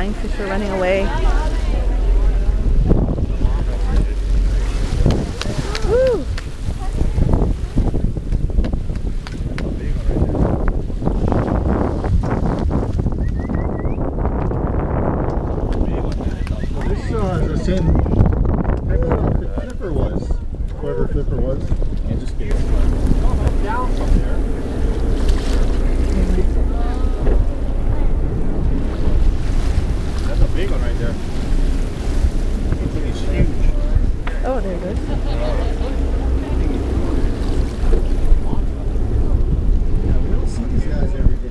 flying fish are running away. Woo! This is the same type of outfit Flipper was. Whoever Flipper was. And just get it down from there. That's a big one right there. I think it's huge. Oh, there it is. Yeah, we don't see these guys every day.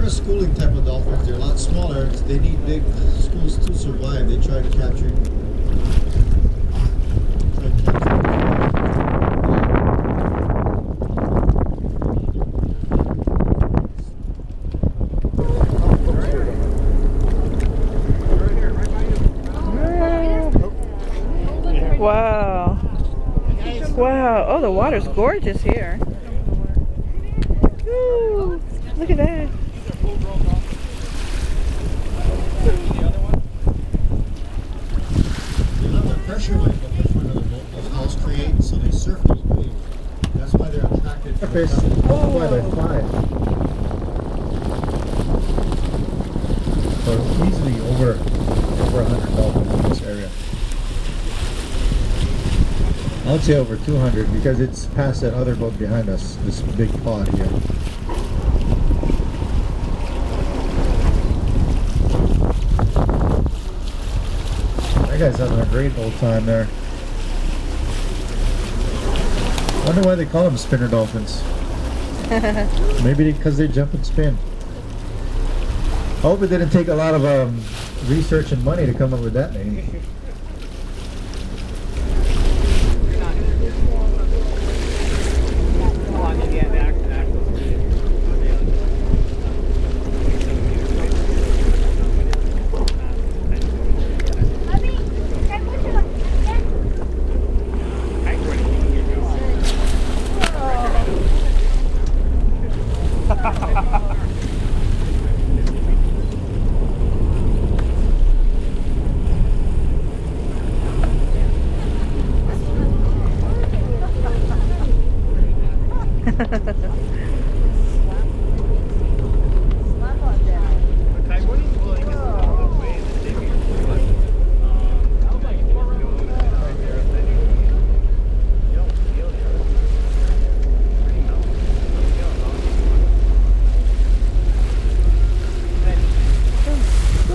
Schooling type of dolphins, they're a lot smaller. They need big schools to survive. They try to capture. Wow. Wow. Oh, the water's gorgeous here. Woo. Look at that. Pressure like the front of the boat, those hulls create, so they surf those waves. That's why they're attracted to the top. Oh, why they fly. So easily over 100 dolphins in this area. I would say over 200 because it's past that other boat behind us, this big pond here. That guy's having a great old time there. I wonder why they call them spinner dolphins. Maybe because they jump and spin. I hope it didn't take a lot of research and money to come up with that name.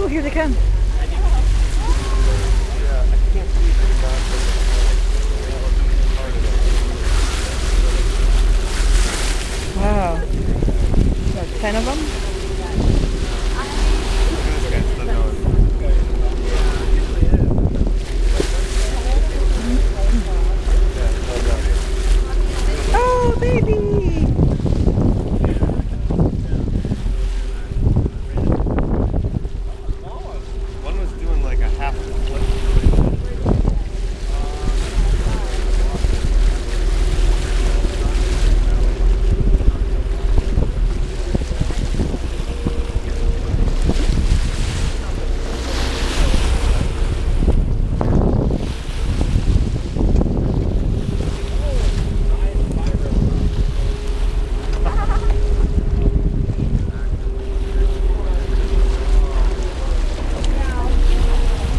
Here they come. Wow. About 10 of them? Oh, baby!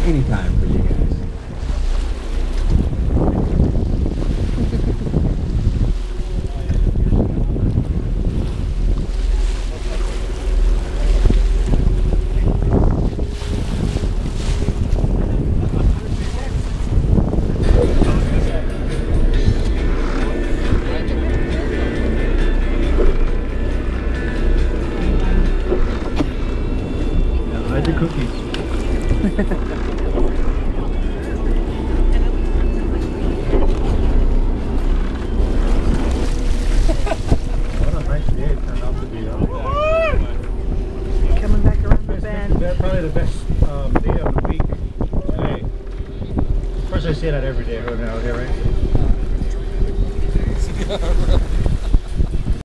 Anytime for you guys. Hide the cookies. probably the best day of the week today. Of course, I say that every day when I'm out here, right?